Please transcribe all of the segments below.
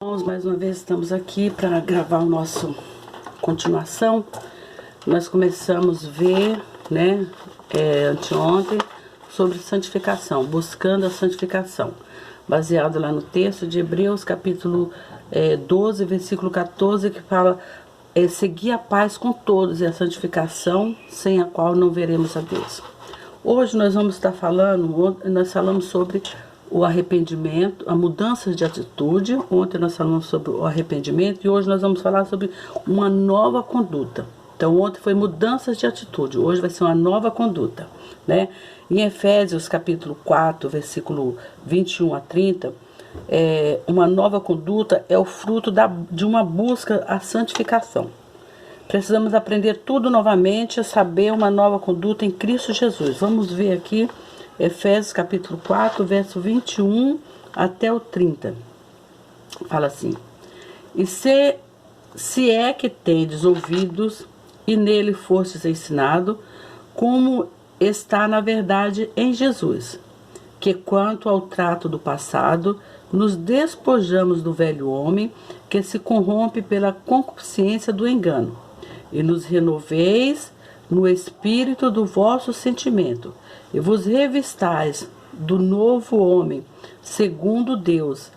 Irmãos, mais uma vez estamos aqui para gravar o nosso continuação. Nós começamos a ver, anteontem, sobre santificação, buscando a santificação, baseado lá no texto de Hebreus, capítulo 12, versículo 14, que fala: seguir a paz com todos e a santificação, sem a qual não veremos a Deus. Hoje nós vamos estar nós falamos sobre o arrependimento, a mudança de atitude. Ontem nós falamos sobre o arrependimento e hoje nós vamos falar sobre uma nova conduta. Então ontem foi mudanças de atitude, hoje vai ser uma nova conduta, né? Em Efésios capítulo 4, versículo 21 a 30, uma nova conduta é o fruto de uma busca à santificação. Precisamos aprender tudo novamente, saber uma nova conduta em Cristo Jesus. Vamos ver aqui Efésios capítulo 4, verso 21 até o 30. Fala assim: e se é que tendes ouvidos e nele fostes ensinado, como está na verdade em Jesus, que quanto ao trato do passado, nos despojamos do velho homem, que se corrompe pela concupiscência do engano, e nos renoveis no espírito do vosso sentimento, e vos revistais do novo homem, segundo Deus,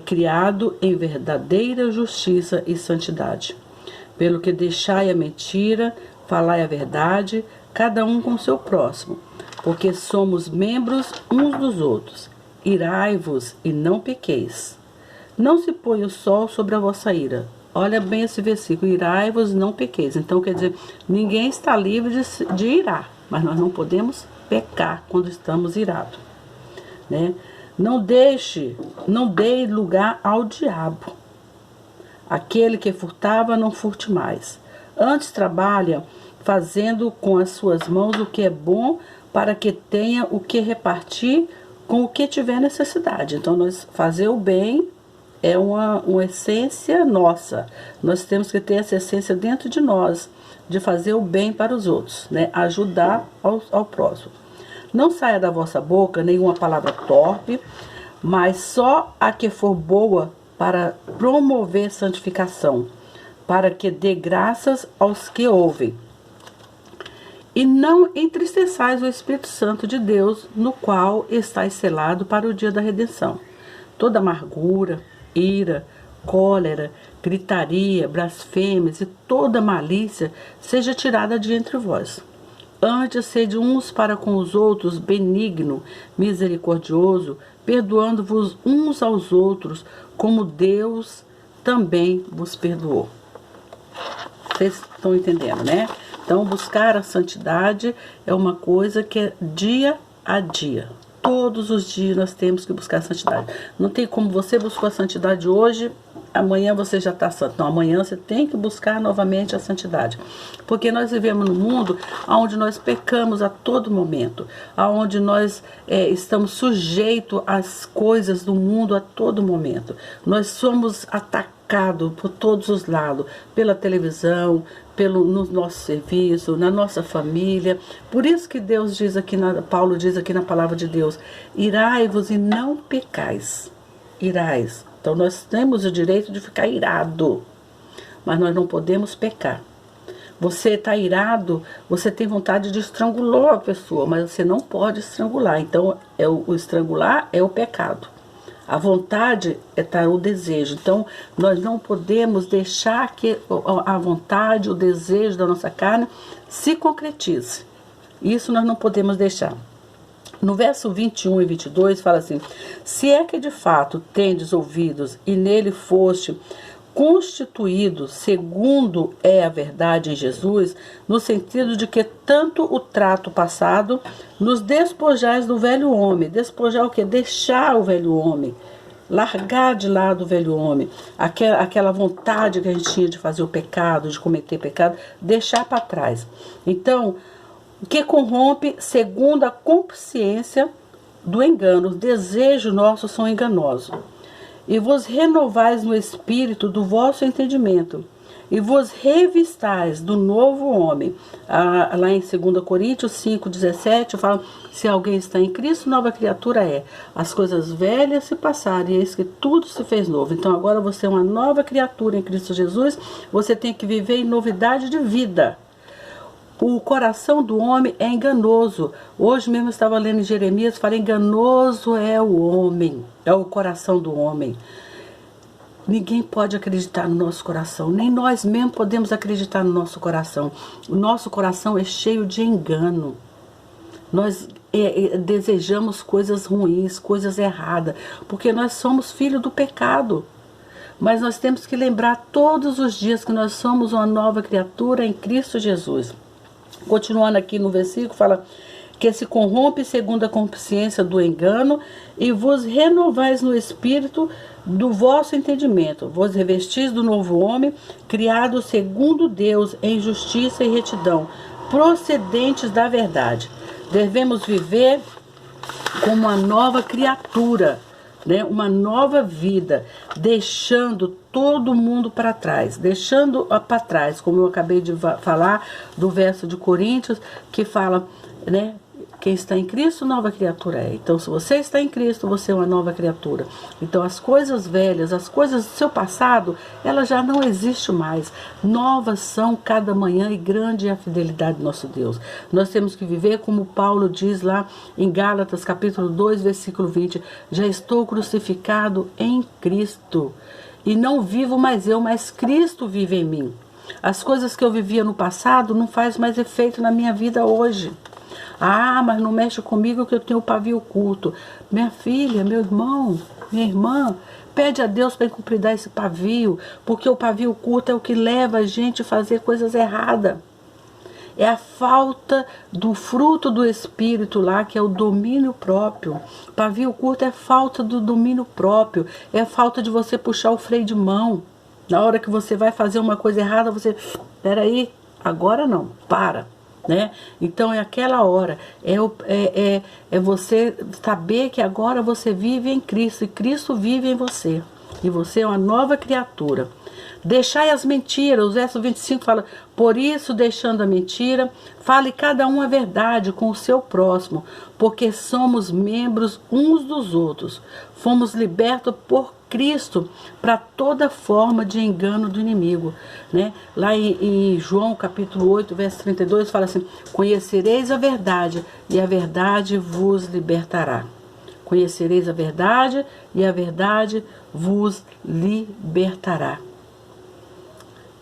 criado em verdadeira justiça e santidade. Pelo que deixai a mentira, falai a verdade, cada um com seu próximo, porque somos membros uns dos outros. Irai-vos e não pequeis. Não se põe o sol sobre a vossa ira. Olha bem esse versículo: irai-vos e não pequeis. Então quer dizer, ninguém está livre de irar, mas nós não podemos pecar quando estamos irados, né? Não dê lugar ao diabo. Aquele que furtava, não furte mais. Antes trabalha, fazendo com as suas mãos o que é bom, para que tenha o que repartir com o que tiver necessidade. Então, nós fazer o bem é uma essência nossa. Nós temos que ter essa essência dentro de nós, de fazer o bem para os outros, né? Ajudar ao próximo. Não saia da vossa boca nenhuma palavra torpe, mas só a que for boa para promover santificação, para que dê graças aos que ouvem. E não entristeçais o Espírito Santo de Deus, no qual estáis selado para o dia da redenção. Toda amargura, ira, cólera, gritaria, blasfêmias e toda malícia seja tirada de entre vós. Antes, sede uns para com os outros benigno, misericordioso, perdoando-vos uns aos outros, como Deus também vos perdoou. Vocês estão entendendo, né? Então, buscar a santidade é uma coisa que é dia a dia. Todos os dias nós temos que buscar a santidade. Não tem como você buscar a santidade hoje, amanhã você já está santo. Não, amanhã você tem que buscar novamente a santidade. Porque nós vivemos num mundo onde nós pecamos a todo momento. Onde nós estamos sujeitos às coisas do mundo a todo momento. Nós somos atacados por todos os lados. Pela televisão, no nosso serviço, na nossa família. Por isso que Deus diz aqui, Paulo diz aqui na palavra de Deus: irai-vos e não pecais. Irais. Então nós temos o direito de ficar irado, mas nós não podemos pecar. Você está irado, você tem vontade de estrangular a pessoa, mas você não pode estrangular. Então o estrangular é o pecado. A vontade é o desejo. Então nós não podemos deixar que a vontade, o desejo da nossa carne se concretize. Isso nós não podemos deixar. No verso 21 e 22 fala assim: se é que de fato tendes ouvidos e nele foste constituído segundo é a verdade em Jesus, no sentido de que tanto o trato passado nos despojais do velho homem. Despojar o quê? Deixar o velho homem. Largar de lado o velho homem. Aquela vontade que a gente tinha de fazer o pecado, de cometer pecado, deixar para trás. Então, o que corrompe segundo a consciência do engano. Os desejos nossos são enganosos. E vos renovais no espírito do vosso entendimento, e vos revistais do novo homem. Lá em 2 Coríntios 5,17 fala, se alguém está em Cristo, nova criatura é. As coisas velhas se passaram e eis que tudo se fez novo. Então agora você é uma nova criatura em Cristo Jesus, você tem que viver em novidade de vida. O coração do homem é enganoso. Hoje mesmo eu estava lendo em Jeremias, falei, enganoso é o homem, é o coração do homem. Ninguém pode acreditar no nosso coração, nem nós mesmos podemos acreditar no nosso coração. O nosso coração é cheio de engano. Nós desejamos coisas ruins, coisas erradas, porque nós somos filhos do pecado. Mas nós temos que lembrar todos os dias que nós somos uma nova criatura em Cristo Jesus. Continuando aqui no versículo, fala que se corrompe segundo a consciência do engano e vos renovais no espírito do vosso entendimento. Vos revestis do novo homem, criado segundo Deus em justiça e retidão, procedentes da verdade. Devemos viver como uma nova criatura, né? Uma nova vida, deixando todo mundo para trás, deixando para trás, como eu acabei de falar do verso de Coríntios, que fala, né? Quem está em Cristo, nova criatura é. Então, se você está em Cristo, você é uma nova criatura. Então, as coisas velhas, as coisas do seu passado, elas já não existem mais. Novas são cada manhã e grande é a fidelidade do nosso Deus. Nós temos que viver como Paulo diz lá em Gálatas, capítulo 2, versículo 20. Já estou crucificado em Cristo. E não vivo mais eu, mas Cristo vive em mim. As coisas que eu vivia no passado não faz mais efeito na minha vida hoje. Ah, mas não mexe comigo que eu tenho o pavio curto. Minha filha, meu irmão, minha irmã, pede a Deus para cumprir esse pavio, porque o pavio curto é o que leva a gente a fazer coisas erradas. É a falta do fruto do Espírito lá, que é o domínio próprio. Pavio curto é falta do domínio próprio, é a falta de você puxar o freio de mão. Na hora que você vai fazer uma coisa errada, você, peraí, agora não, para. Né? Então é aquela hora, é você saber que agora você vive em Cristo e Cristo vive em você e você é uma nova criatura. Deixai as mentiras, o verso 25 fala, por isso deixando a mentira, fale cada um a verdade com o seu próximo, porque somos membros uns dos outros, fomos libertos por Cristo para toda forma de engano do inimigo, né? Lá em João capítulo 8, verso 32, fala assim, conhecereis a verdade e a verdade vos libertará. Conhecereis a verdade e a verdade vos libertará.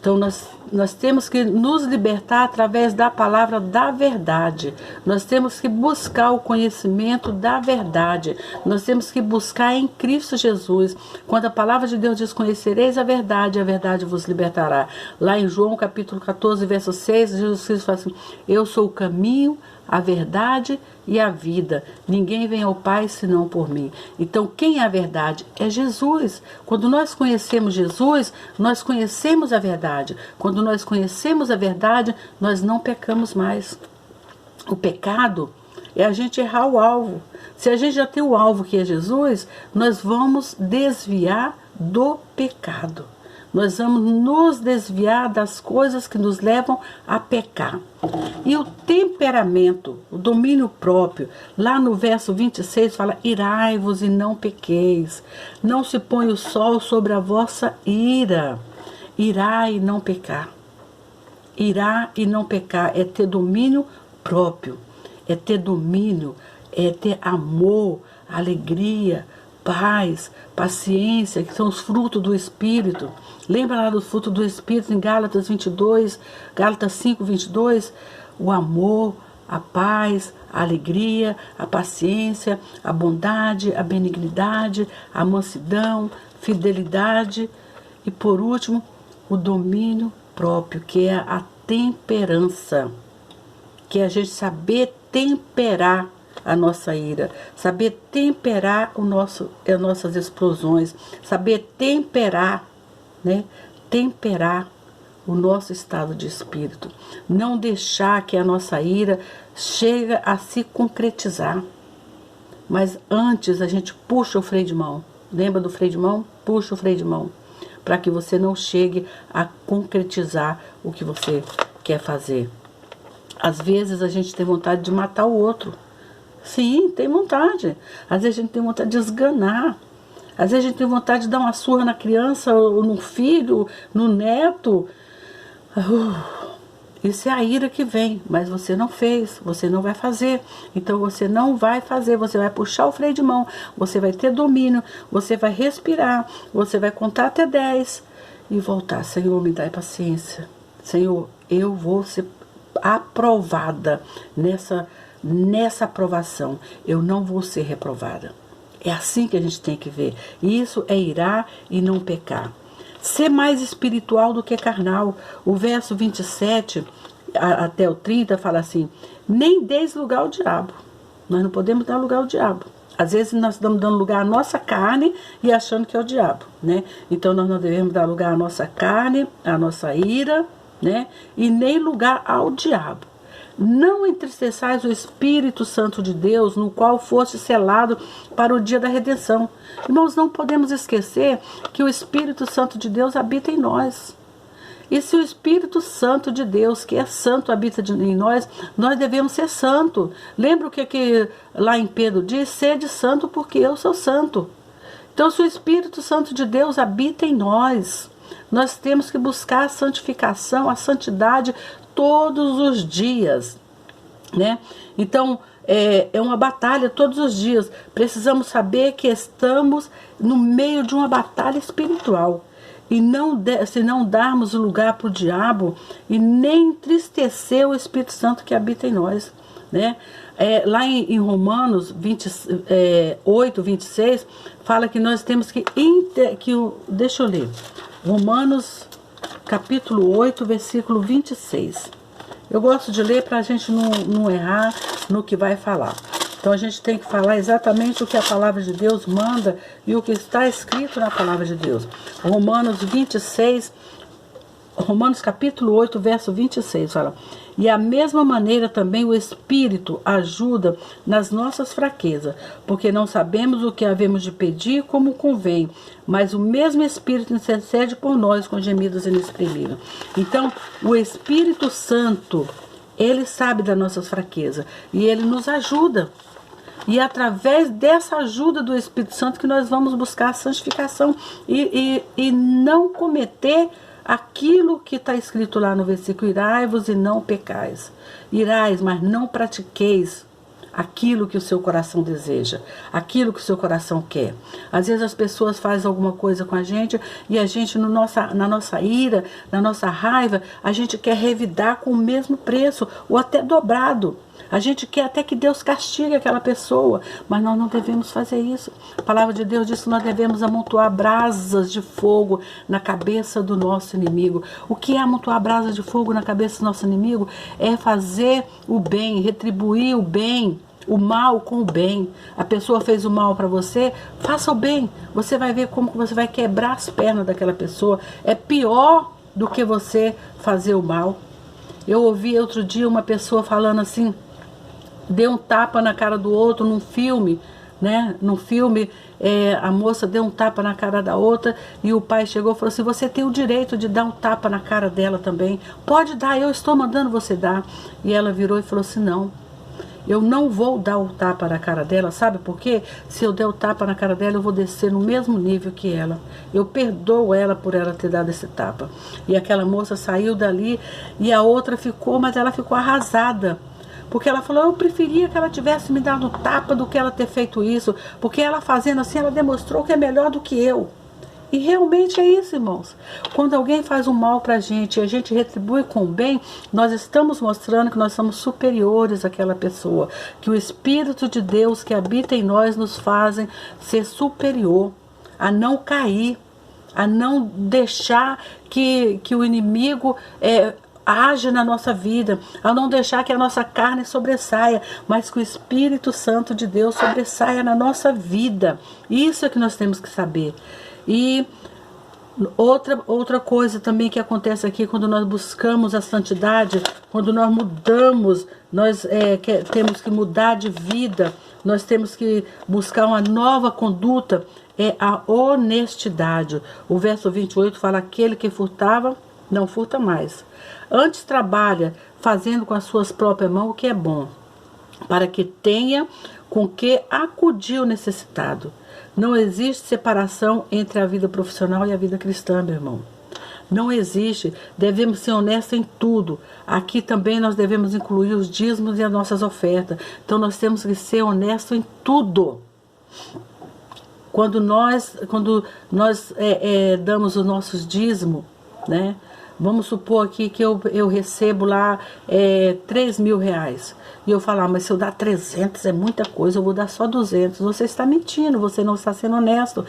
Então nós temos que nos libertar através da palavra da verdade. Nós temos que buscar o conhecimento da verdade. Nós temos que buscar em Cristo Jesus. Quando a palavra de Deus diz, conhecereis a verdade vos libertará. Lá em João capítulo 14, verso 6, Jesus Cristo fala assim, eu sou o caminho, a verdade e a vida. Ninguém vem ao Pai senão por mim. Então, quem é a verdade? É Jesus. Quando nós conhecemos Jesus, nós conhecemos a verdade. Quando nós conhecemos a verdade, nós não pecamos mais. O pecado é a gente errar o alvo. Se a gente já tem o alvo que é Jesus, nós vamos desviar do pecado. Nós vamos nos desviar das coisas que nos levam a pecar. E o temperamento, o domínio próprio, lá no verso 26 fala, irai-vos e não pequeis. Não se põe o sol sobre a vossa ira. Irá e não pecar. Irá e não pecar é ter domínio próprio. É ter domínio, é ter amor, alegria, paz, paciência, que são os frutos do Espírito. Lembra lá dos frutos do Espírito em Gálatas 22, Gálatas 5, 22? O amor, a paz, a alegria, a paciência, a bondade, a benignidade, a mansidão, fidelidade e, por último, o domínio próprio, que é a temperança, que é a gente saber temperar a nossa ira, saber temperar as nossas explosões, saber temperar, né? Temperar o nosso estado de espírito, não deixar que a nossa ira chegue a se concretizar, mas antes a gente puxa o freio de mão. Lembra do freio de mão? Puxa o freio de mão. para que você não chegue a concretizar o que você quer fazer. Às vezes a gente tem vontade de matar o outro. Sim, tem vontade. Às vezes a gente tem vontade de esganar. Às vezes a gente tem vontade de dar uma surra na criança, ou no filho, no neto. Isso é a ira que vem, mas você não fez, você não vai fazer. Então você não vai fazer, você vai puxar o freio de mão, você vai ter domínio, você vai respirar, você vai contar até 10 e voltar. Senhor, me dá paciência. Senhor, eu vou ser aprovada nessa aprovação. Eu não vou ser reprovada. É assim que a gente tem que ver. Isso é irar e não pecar. Ser mais espiritual do que carnal. O verso 27 até o 30 fala assim: nem deis lugar ao diabo. Nós não podemos dar lugar ao diabo. Às vezes nós estamos dando lugar à nossa carne e achando que é o diabo, né? Então nós não devemos dar lugar à nossa carne, à nossa ira, né? E nem lugar ao diabo. Não entristeçais o Espírito Santo de Deus, no qual foste selado para o dia da redenção. Irmãos, não podemos esquecer que o Espírito Santo de Deus habita em nós. E se o Espírito Santo de Deus, que é santo, habita em nós, nós devemos ser santo. Lembra o que lá em Pedro diz? Sede santo porque eu sou santo. Então, se o Espírito Santo de Deus habita em nós, nós temos que buscar a santificação, a santidade todos os dias, né? Então, é uma batalha todos os dias. Precisamos saber que estamos no meio de uma batalha espiritual. E se não darmos lugar para o diabo e nem entristecer o Espírito Santo que habita em nós, né? Lá em Romanos 8, 26, fala que nós temos que... Deixa eu ler. Romanos capítulo 8, versículo 26. Eu gosto de ler para a gente não errar no que vai falar. Então a gente tem que falar exatamente o que a palavra de Deus manda e o que está escrito na palavra de Deus. Romanos capítulo 8, verso 26, fala: e a mesma maneira também o Espírito ajuda nas nossas fraquezas, porque não sabemos o que havemos de pedir como convém, mas o mesmo Espírito intercede por nós com gemidos inexprimíveis. Então, o Espírito Santo, ele sabe das nossas fraquezas e ele nos ajuda. E é através dessa ajuda do Espírito Santo que nós vamos buscar a santificação e não cometer aquilo que está escrito lá no versículo: irai-vos e não pecais. Irais, mas não pratiqueis aquilo que o seu coração deseja, aquilo que o seu coração quer. Às vezes as pessoas fazem alguma coisa com a gente e a gente, na nossa ira, na nossa raiva, a gente quer revidar com o mesmo preço ou até dobrado. A gente quer até que Deus castigue aquela pessoa, mas nós não devemos fazer isso. A palavra de Deus diz que nós devemos amontoar brasas de fogo na cabeça do nosso inimigo. O que é amontoar brasas de fogo na cabeça do nosso inimigo? É fazer o bem, retribuir o bem, o mal com o bem. A pessoa fez o mal para você, faça o bem. Você vai ver como você vai quebrar as pernas daquela pessoa. É pior do que você fazer o mal. Eu ouvi outro dia uma pessoa falando assim: deu um tapa na cara do outro num filme, né? Num filme, a moça deu um tapa na cara da outra e o pai chegou e falou assim: você tem o direito de dar um tapa na cara dela também. Pode dar, eu estou mandando você dar. E ela virou e falou assim: não, eu não vou dar o tapa na cara dela. Sabe por quê? Se eu der o tapa na cara dela, eu vou descer no mesmo nível que ela. Eu perdoo ela por ela ter dado esse tapa. E aquela moça saiu dali e a outra ficou, mas ela ficou arrasada. Porque ela falou: eu preferia que ela tivesse me dado tapa do que ela ter feito isso. Porque ela fazendo assim, ela demonstrou que é melhor do que eu. E realmente é isso, irmãos. Quando alguém faz um mal pra gente e a gente retribui com o bem, nós estamos mostrando que nós somos superiores àquela pessoa. Que o Espírito de Deus que habita em nós nos fazem ser superior, a não cair, a não deixar que o inimigo age na nossa vida, a não deixar que a nossa carne sobressaia, mas que o Espírito Santo de Deus sobressaia na nossa vida. Isso é que nós temos que saber. E outra coisa também que acontece aqui, quando nós buscamos a santidade, quando nós mudamos, nós temos que mudar de vida, nós temos que buscar uma nova conduta, é a honestidade. O verso 28 fala: aquele que furtava, não furta mais. Antes trabalha, fazendo com as suas próprias mãos o que é bom, para que tenha com que acudir o necessitado. Não existe separação entre a vida profissional e a vida cristã, meu irmão. Não existe. Devemos ser honestos em tudo. Aqui também nós devemos incluir os dízimos e as nossas ofertas. Então nós temos que ser honestos em tudo. Quando nós damos os nossos dízimos, né? Vamos supor aqui que eu recebo lá 3 mil reais. E eu falar, mas se eu dar 300 é muita coisa, eu vou dar só 200. Você está mentindo, você não está sendo honesto.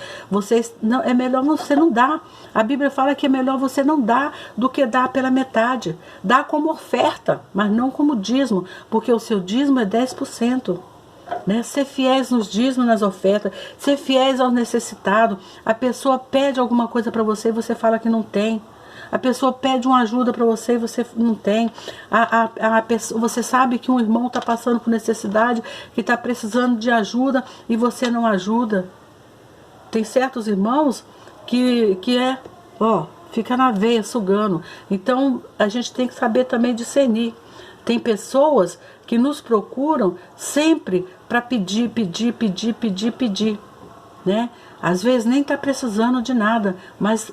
É melhor você não dar. A Bíblia fala que é melhor você não dar do que dar pela metade. Dá como oferta, mas não como dízimo, porque o seu dízimo é 10%. Né? Ser fiéis nos dízimos, nas ofertas, ser fiéis aos necessitados. A pessoa pede alguma coisa para você e você fala que não tem. A pessoa pede uma ajuda para você e você não tem. Você sabe que um irmão está passando por necessidade, que está precisando de ajuda e você não ajuda. Tem certos irmãos que fica na veia, sugando. Então a gente tem que saber também discernir. Tem pessoas que nos procuram sempre para pedir, né? Às vezes nem está precisando de nada, mas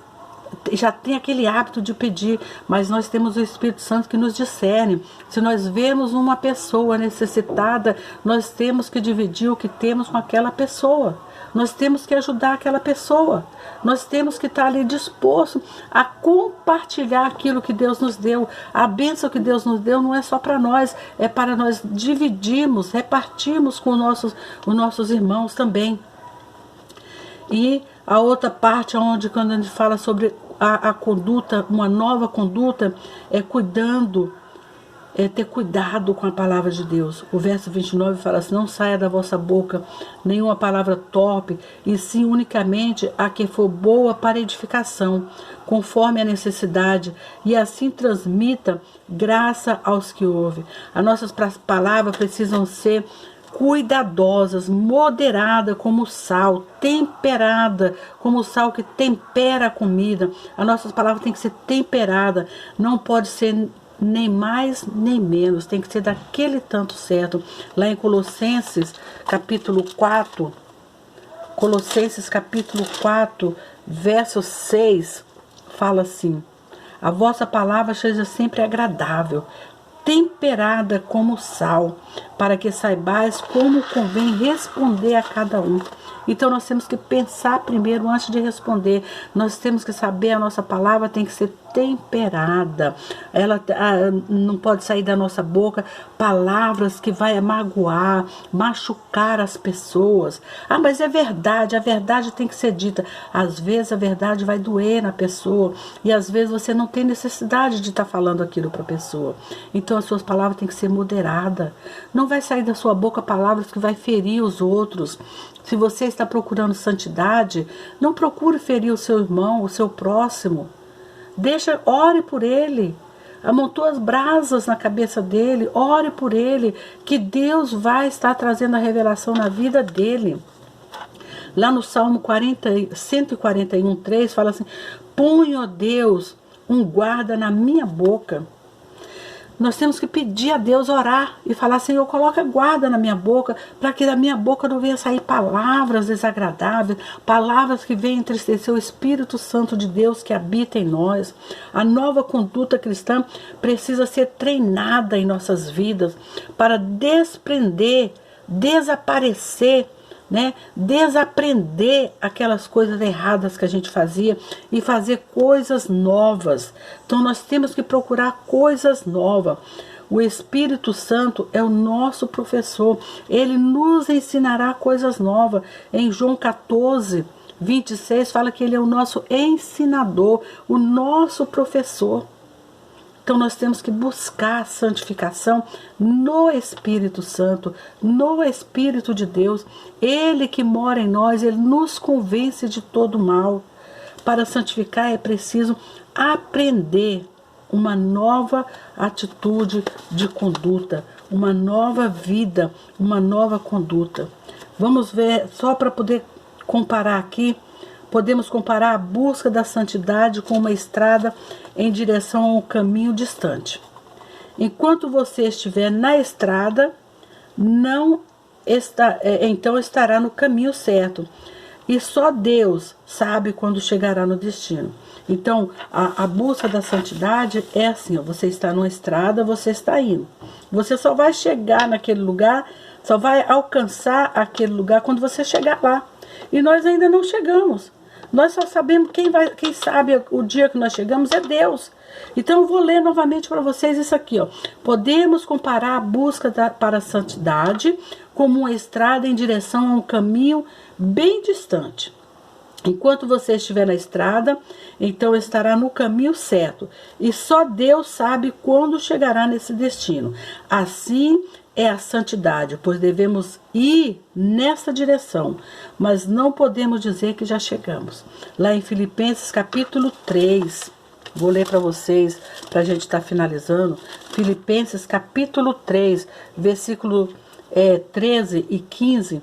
já tem aquele hábito de pedir, mas nós temos o Espírito Santo que nos discerne. Se nós vemos uma pessoa necessitada, nós temos que dividir o que temos com aquela pessoa. Nós temos que ajudar aquela pessoa. Nós temos que estar ali disposto a compartilhar aquilo que Deus nos deu. A bênção que Deus nos deu não é só para nós, é para nós dividirmos, repartirmos com os nossos irmãos também. E a outra parte, quando a gente fala sobre a conduta, uma nova conduta, é ter cuidado com a palavra de Deus. O verso 29 fala assim: não saia da vossa boca nenhuma palavra torpe, e sim unicamente a que for boa para edificação, conforme a necessidade, e assim transmita graça aos que ouvem. As nossas palavras precisam ser cuidadosas, moderada como sal, temperada como o sal que tempera a comida. As nossas palavras têm que ser temperadas, não pode ser nem mais nem menos, tem que ser daquele tanto certo. Lá em Colossenses capítulo 4, verso 6, fala assim: a vossa palavra seja sempre agradável, temperada como sal, para que saibais como convém responder a cada um. Então nós temos que pensar primeiro antes de responder. Nós temos que saber, a nossa palavra tem que ser temperada. Ela não pode sair da nossa boca palavras que vai magoar, machucar as pessoas. Mas é verdade, a verdade tem que ser dita. Às vezes a verdade vai doer na pessoa e às vezes você não tem necessidade de estar falando aquilo para a pessoa. Então as suas palavras têm que ser moderadas. Não vai sair da sua boca palavras que vai ferir os outros. Se você está procurando santidade, não procure ferir o seu irmão, o seu próximo. Ore por ele. Amontoa as brasas na cabeça dele, ore por ele, que Deus vai estar trazendo a revelação na vida dele. Lá no Salmo 141:3 fala assim: põe, ó Deus, um guarda na minha boca. Nós temos que pedir a Deus, orar e falar: Senhor, coloca guarda na minha boca, para que da minha boca não venha sair palavras desagradáveis, palavras que venham entristecer o Espírito Santo de Deus que habita em nós. A nova conduta cristã precisa ser treinada em nossas vidas para desprender, desaparecer, né? Desaprender aquelas coisas erradas que a gente fazia e fazer coisas novas. Então nós temos que procurar coisas novas. O Espírito Santo é o nosso professor, ele nos ensinará coisas novas. Em João 14:26 fala que ele é o nosso ensinador, o nosso professor. Então nós temos que buscar a santificação no Espírito Santo, no Espírito de Deus. Ele que mora em nós, ele nos convence de todo mal. Para santificar é preciso aprender uma nova atitude de conduta, uma nova vida, uma nova conduta. Vamos ver, só para poder comparar aqui, podemos comparar a busca da santidade com uma estrada em direção a um caminho distante. Enquanto você estiver na estrada, então estará no caminho certo. E só Deus sabe quando chegará no destino. Então, a busca da santidade é assim, ó, você está numa estrada, você está indo. Você só vai chegar naquele lugar, só vai alcançar aquele lugar quando você chegar lá. E nós ainda não chegamos. Nós só sabemos, quem sabe o dia que nós chegamos é Deus. Então eu vou ler novamente para vocês isso aqui, ó. Podemos comparar a busca para a santidade como uma estrada em direção a um caminho bem distante. Enquanto você estiver na estrada, então estará no caminho certo. E só Deus sabe quando chegará nesse destino. Assim é a santidade, pois devemos ir nessa direção, mas não podemos dizer que já chegamos. Lá em Filipenses capítulo 3, vou ler para vocês, para a gente estar finalizando. Filipenses capítulo 3, versículo 13 e 15,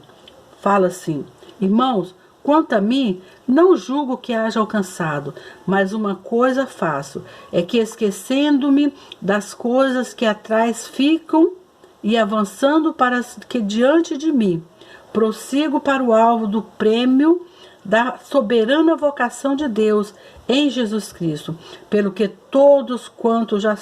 fala assim: irmãos, quanto a mim, não julgo que haja alcançado, mas uma coisa faço, é que esquecendo-me das coisas que atrás ficam e avançando para que diante de mim, prossigo para o alvo do prêmio da soberana vocação de Deus em Jesus Cristo, pelo que todos quantos já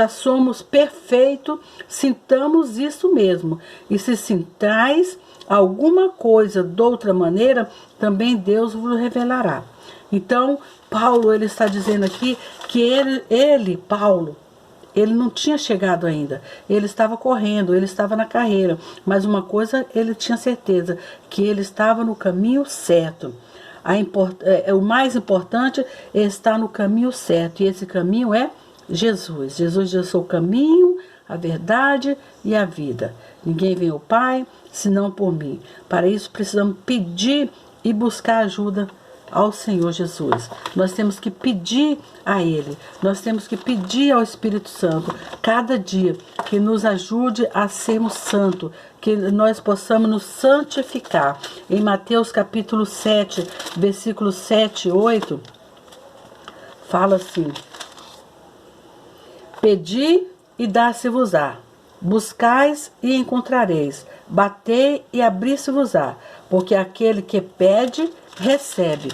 somos perfeitos, sintamos isso mesmo. E se sintais alguma coisa de outra maneira, também Deus vos revelará. Então, Paulo, ele está dizendo aqui que Paulo, ele não tinha chegado ainda. Ele estava correndo, ele estava na carreira. Mas uma coisa ele tinha certeza, que ele estava no caminho certo. O mais importante é estar no caminho certo. E esse caminho é Jesus. Jesus diz: eu sou o caminho, a verdade e a vida. Ninguém vem ao Pai senão por mim. Para isso precisamos pedir e buscar ajuda ao Senhor Jesus. Nós temos que pedir a Ele. Nós temos que pedir ao Espírito Santo cada dia que nos ajude a sermos santos, que nós possamos nos santificar. Em Mateus capítulo 7, versículos 7 e 8, fala assim: pedi e dar-se-vos-á, buscais e encontrareis, batei e abrir-se-vos-á, porque aquele que pede, recebe,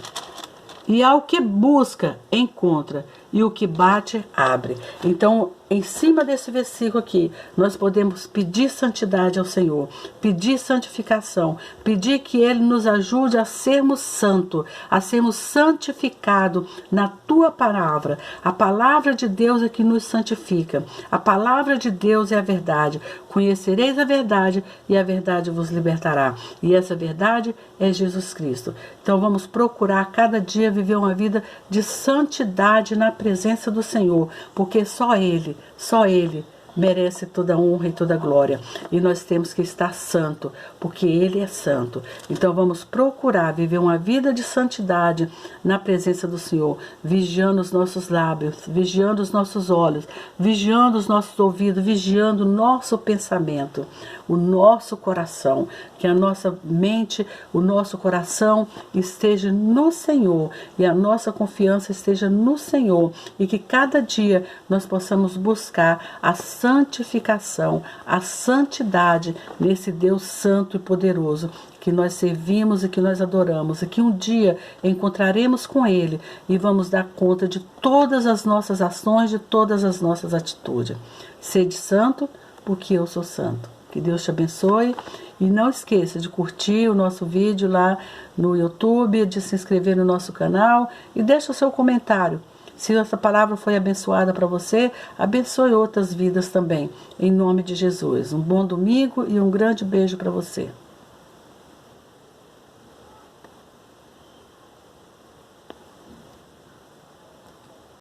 e ao que busca, encontra, e o que bate, abre. Então, em cima desse versículo aqui, nós podemos pedir santidade ao Senhor, pedir santificação, pedir que Ele nos ajude a sermos santos, a sermos santificados na Tua palavra. A palavra de Deus é que nos santifica. A palavra de Deus é a verdade. Conhecereis a verdade e a verdade vos libertará. E essa verdade é Jesus Cristo. Então vamos procurar cada dia viver uma vida de santidade na presença do Senhor, porque só Ele merece toda honra e toda glória. E nós temos que estar santo, porque Ele é santo. Então vamos procurar viver uma vida de santidade na presença do Senhor, vigiando os nossos lábios, vigiando os nossos olhos, vigiando os nossos ouvidos, vigiando o nosso pensamento, o nosso coração, que a nossa mente, o nosso coração esteja no Senhor e a nossa confiança esteja no Senhor, e que cada dia nós possamos buscar a santificação, a santidade nesse Deus santo e poderoso que nós servimos e que nós adoramos, e que um dia encontraremos com Ele e vamos dar conta de todas as nossas ações, de todas as nossas atitudes. Sede santo, porque eu sou santo. Que Deus te abençoe, e não esqueça de curtir o nosso vídeo lá no YouTube, de se inscrever no nosso canal e deixa o seu comentário. Se essa palavra foi abençoada para você, abençoe outras vidas também, em nome de Jesus. Um bom domingo e um grande beijo para você.